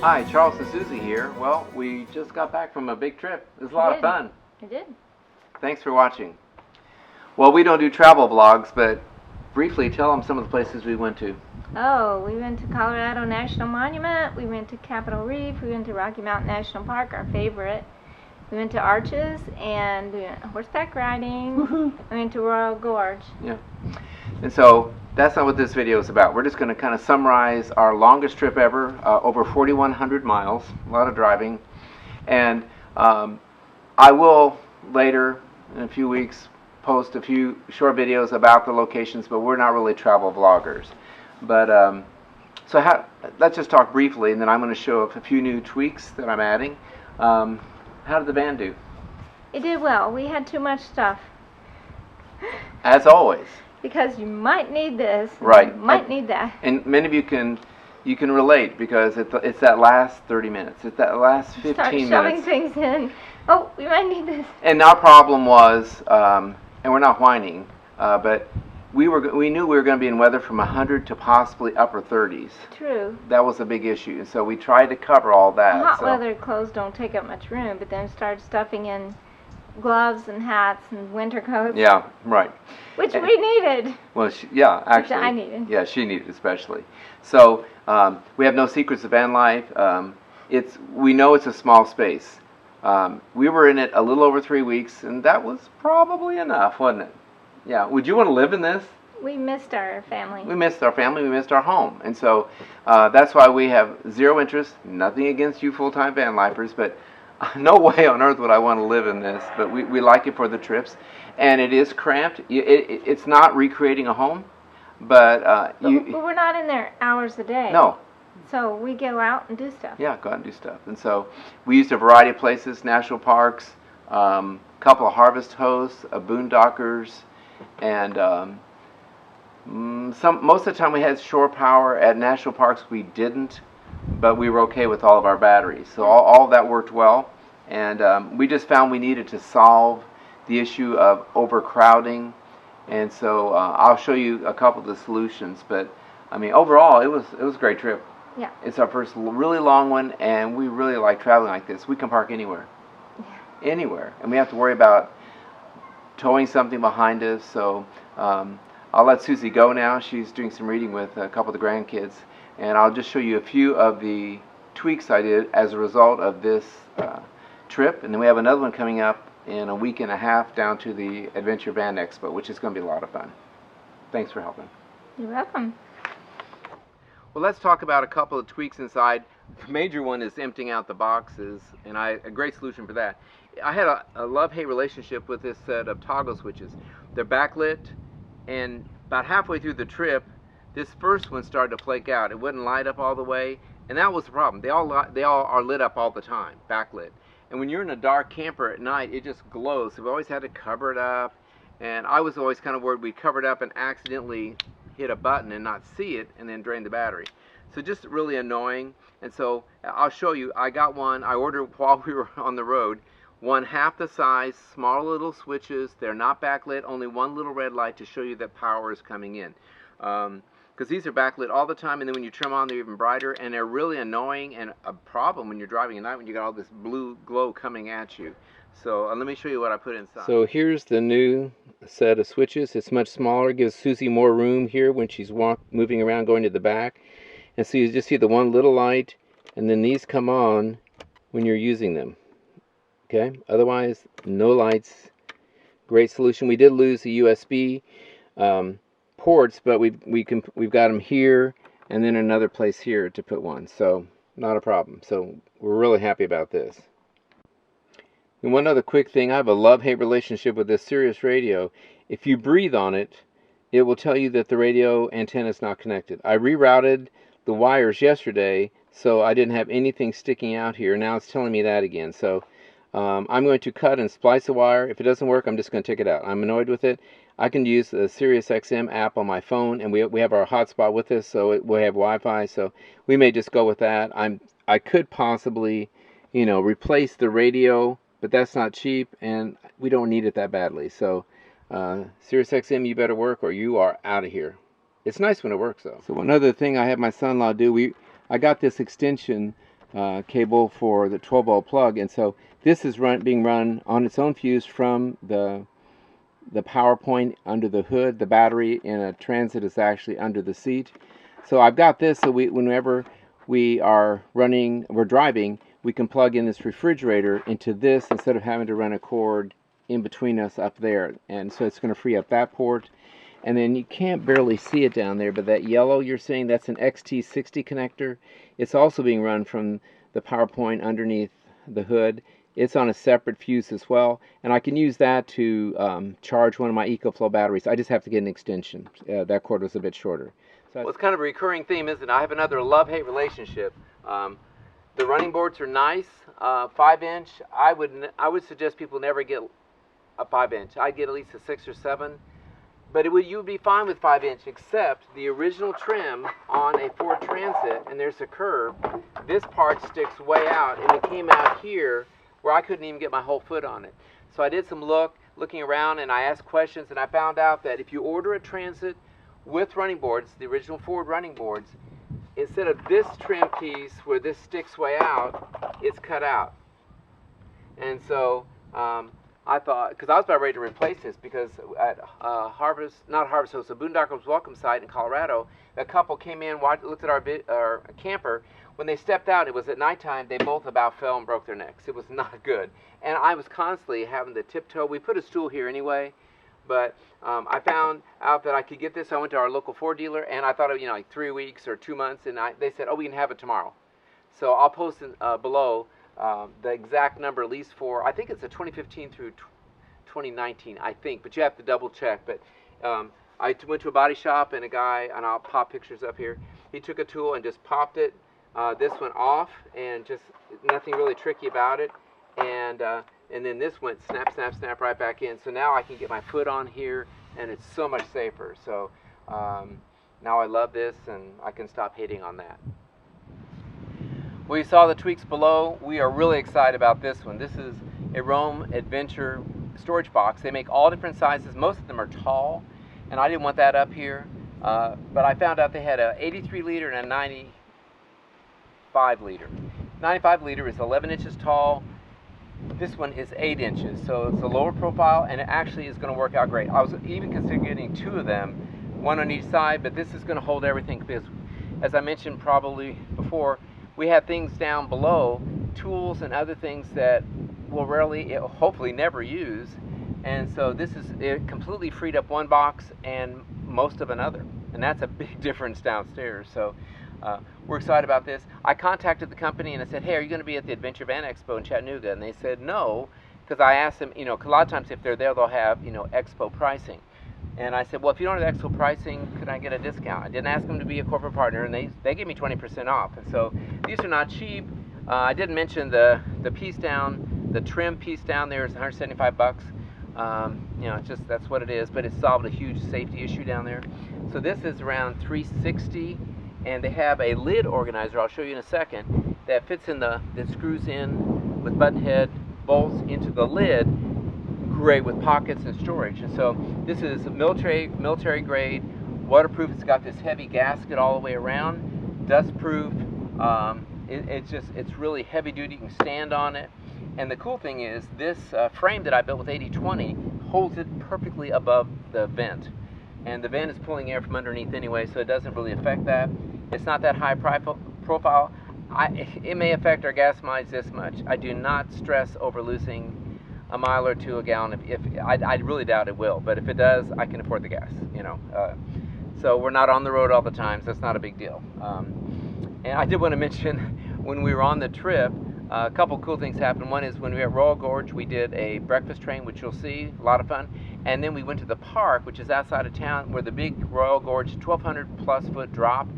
Hi, Charles and Susie here. Well, we just got back from a big trip. It was a lot of fun. I did. Thanks for watching. Well, we don't do travel vlogs, but briefly tell them some of the places we went to. Oh, we went to Colorado National Monument, we went to Capitol Reef, we went to Rocky Mountain National Park, our favorite. We went to Arches, and we went horseback riding. We went to Royal Gorge. Yeah. And so that's not what this video is about. We're just going to kind of summarize our longest trip ever, over 4,100 miles, a lot of driving. And I will later, in a few weeks, post a few short videos about the locations, but we're not really travel vloggers. But let's just talk briefly, and then I'm going to show a few new tweaks that I'm adding. How did the van do? It did well. We had too much stuff. As always. Because you might need this. Right. You might need that. And many of you can relate, because it's that last 30 minutes. It's that last 15 Start minutes. shoving things in. Oh, we might need this. And our problem was, and we're not whining, but we knew we were going to be in weather from 100 to possibly upper 30s. True. That was a big issue, and so we tried to cover all that. Hot weather clothes don't take up much room, but then started stuffing in gloves and hats and winter coats. Yeah, right. Which we needed. Well, actually. Which I needed. Yeah, she needed especially. So we have no secrets of van life. We know it's a small space. We were in it a little over 3 weeks, and that was probably enough, wasn't it? Yeah. Would you want to live in this? We missed our family. We missed our family. We missed our home. And so that's why we have zero interest. Nothing against you full-time van lifers, but no way on earth would I want to live in this. But we like it for the trips. And it is cramped. It's not recreating a home, but we're not in there hours a day. No. So we go out and do stuff. Yeah, go out and do stuff. And so we used a variety of places, national parks, a couple of harvest hosts, boondockers, and most of the time we had shore power. At national parks we didn't, but we were okay with all of our batteries. So all of that worked well, and we just found we needed to solve the issue of overcrowding, and so I'll show you a couple of the solutions. But I mean, overall it was a great trip. Yeah. It's our first really long one, and we really like traveling like this. We can park anywhere. Yeah. Anywhere, and we have to worry about towing something behind us. So I'll let Susie go now. She's doing some reading with a couple of the grandkids, and I'll just show you a few of the tweaks I did as a result of this trip. And then we have another one coming up in a week and a half down to the Adventure Van Expo, which is going to be a lot of fun. Thanks for helping. You're welcome. Well, let's talk about a couple of tweaks inside. The major one is emptying out the boxes, and a great solution for that. I had a love-hate relationship with this set of toggle switches. They're backlit, and about halfway through the trip, this first one started to flake out. It wouldn't light up all the way, and that was the problem. They all are lit up all the time, backlit. And when you're in a dark camper at night, it just glows. So we always had to cover it up, and I was always kind of worried we'd cover it up and accidentally hit a button and not see it and then drain the battery. So just really annoying. And so I'll show you. I got one. I ordered while we were on the road. One half the size, small little switches. They're not backlit, only one little red light to show you that power is coming in. Because these are backlit all the time, and then when you turn them on, they're even brighter, and they're really annoying and a problem when you're driving at night when you got all this blue glow coming at you. So let me show you what I put inside. So here's the new set of switches. It's much smaller, gives Susie more room here when she's moving around going to the back. And so you just see the one little light, and then these come on when you're using them. Okay, otherwise no lights. Great solution. We did lose the USB ports, but we've got them here and then another place here to put one, so not a problem. So we're really happy about this. And one other quick thing, I have a love-hate relationship with this Sirius radio. If you breathe on it, it will tell you that the radio antenna is not connected. I rerouted the wires yesterday, so I didn't have anything sticking out here. Now it's telling me that again. So I'm going to cut and splice the wire. If it doesn't work, I'm just going to take it out. I'm annoyed with it. I can use the Sirius XM app on my phone, and we have our hotspot with us, so we have Wi-Fi. So we may just go with that. I could possibly, replace the radio, but that's not cheap, and we don't need it that badly. So Sirius XM, you better work, or you are out of here. It's nice when it works, though. So one other thing I had my son-in-law do, I got this extension cable for the 12-volt plug, and so this is being run on its own fuse from the power point under the hood. The battery in a Transit is actually under the seat. So I've got this so whenever we're driving, we can plug in this refrigerator into this instead of having to run a cord in between us up there. And so it's going to free up that port. And then you can't barely see it down there, but that yellow you're seeing, that's an XT60 connector. It's also being run from the power point underneath the hood. It's on a separate fuse as well, and I can use that to charge one of my EcoFlow batteries. I just have to get an extension. That cord was a bit shorter. So well, it's kind of a recurring theme, isn't it? I have another love-hate relationship. The running boards are nice, 5-inch. I would suggest people never get a 5-inch. I'd get at least a 6 or 7. But you would be fine with 5-inch, except the original trim on a Ford Transit, and there's a curve. This part sticks way out, and it came out here where I couldn't even get my whole foot on it. So I did some looking around, and I asked questions, and I found out that if you order a Transit with running boards, the original Ford running boards, instead of this trim piece where this sticks way out, it's cut out. And so I thought, because I was about ready to replace this, because at it was a Boondockers Welcome site in Colorado, a couple came in, looked at our camper. When they stepped out, it was at nighttime, they both about fell and broke their necks. It was not good. And I was constantly having to tiptoe. We put a stool here anyway, but I found out that I could get this. I went to our local Ford dealer, and I thought, like 3 weeks or 2 months, and they said, oh, we can have it tomorrow. So I'll post below the exact number, at least for, I think it's a 2015 through 2019, I think, but you have to double check. But I went to a body shop, and a guy, and I'll pop pictures up here, he took a tool and just popped it. This went off, and just nothing really tricky about it, and then this went snap, snap, snap right back in. So now I can get my foot on here, and it's so much safer. So now I love this, and I can stop hating on that. Well, you saw the tweaks below. We are really excited about this one. This is a Roam Adventure storage box. They make all different sizes. Most of them are tall, and I didn't want that up here, but I found out they had a 83 liter and a 95 liter. 95 liter is 11 inches tall. This one is 8 inches, so it's a lower profile, and it actually is going to work out great. I was even considering getting 2 of them, one on each side, but this is going to hold everything, because as I mentioned probably before, we have things down below, tools and other things that we'll rarely, hopefully never use, and so it completely freed up one box and most of another, and that's a big difference downstairs. So we're excited about this. I contacted the company and I said, hey, are you going to be at the Adventure Van Expo in Chattanooga? And they said no, because I asked them, a lot of times if they're there, they'll have, expo pricing. And I said, well, if you don't have expo pricing, could I get a discount? I didn't ask them to be a corporate partner, and they gave me 20% off. And so these are not cheap. I didn't mention the piece down, the trim piece down there is $175. That's what it is, but it solved a huge safety issue down there. So this is around $360. And they have a lid organizer, I'll show you in a second, that fits in that screws in with button head bolts into the lid, great with pockets and storage. And so this is military grade, waterproof. It's got this heavy gasket all the way around, dust proof. It's really heavy duty. You can stand on it. And the cool thing is this frame that I built with 80/20 holds it perfectly above the vent. And the vent is pulling air from underneath anyway, so it doesn't really affect that. It's not that high profile. It may affect our gas mileage this much. I do not stress over losing a mile or 2 a gallon. I really doubt it will, but if it does, I can afford the gas. So we're not on the road all the time, so it's not a big deal. And I did want to mention, when we were on the trip, a couple cool things happened. One is when we were at Royal Gorge, we did a breakfast train, which you'll see, a lot of fun. And then we went to the park, which is outside of town, where the big Royal Gorge 1,200 plus foot drop.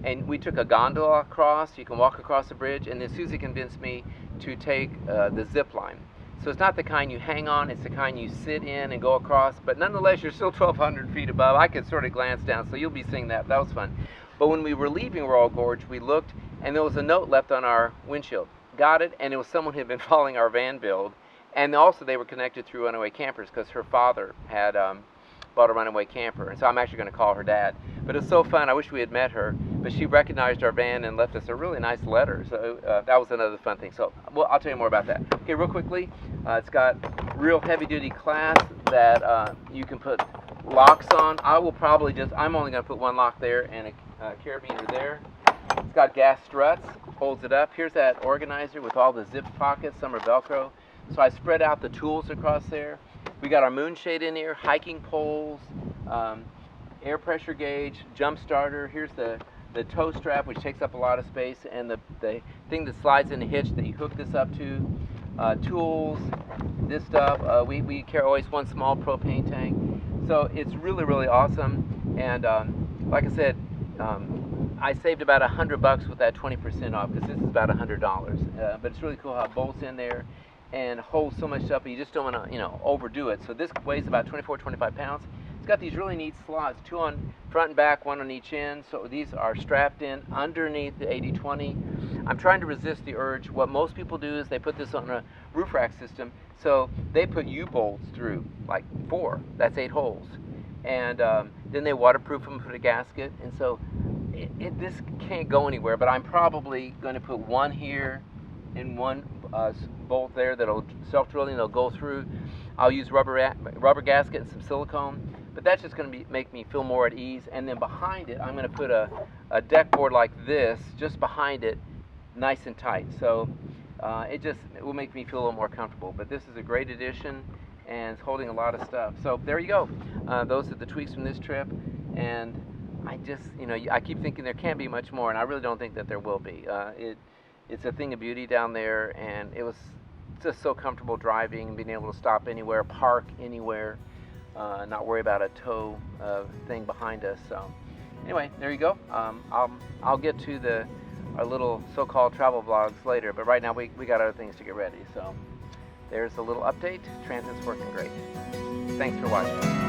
And we took a gondola across. You can walk across the bridge. And then Susie convinced me to take the zip line. So it's not the kind you hang on, it's the kind you sit in and go across. But nonetheless, you're still 1,200 feet above. I could sort of glance down, so you'll be seeing that. That was fun. But when we were leaving Royal Gorge, we looked, and there was a note left on our windshield. Got it, and it was someone who had been following our van build. And also they were connected through Runaway Campers, because her father had bought a Runaway Camper. And so I'm actually going to call her dad. But it was so fun. I wish we had met her. but she recognized our van and left us a really nice letter. So that was another fun thing. So well, I'll tell you more about that. Okay, real quickly, it's got real heavy-duty class that you can put locks on. I'm only going to put one lock there and a carabiner there. It's got gas struts, holds it up. Here's that organizer with all the zip pockets. Some are Velcro. So I spread out the tools across there. We got our moonshade in here, hiking poles, air pressure gauge, jump starter. Here's the tow strap, which takes up a lot of space, and the thing that slides in the hitch that you hook this up to. Tools, this stuff. We carry always one small propane tank. So it's really, really awesome. And like I said, I saved about $100 with that 20% off, because this is about $100. But it's really cool how it bolts in there and holds so much stuff, and you just don't want to, overdo it. So this weighs about 25 pounds. It's got these really neat slots, 2 on front and back, 1 on each end. So these are strapped in underneath the 80/20. I'm trying to resist the urge. What most people do is they put this on a roof rack system. So they put U-bolts through, like 4. That's 8 holes. And then they waterproof them, put a gasket. And so this can't go anywhere, but I'm probably going to put 1 here and 1 bolt there that'll self-drilling, that'll go through. I'll use rubber gasket and some silicone, but that's just going to make me feel more at ease. And then behind it, I'm going to put a deck board like this just behind it, nice and tight. So it will make me feel a little more comfortable. But this is a great addition, and it's holding a lot of stuff. So there you go. Those are the tweaks from this trip, and I keep thinking there can't be much more, and I really don't think that there will be. It's a thing of beauty down there, and it was just so comfortable driving, being able to stop anywhere, park anywhere, not worry about a tow thing behind us. So anyway, there you go. I'll get to our little so-called travel vlogs later, but right now we got other things to get ready. So there's a little update. Transit's working great. Thanks for watching.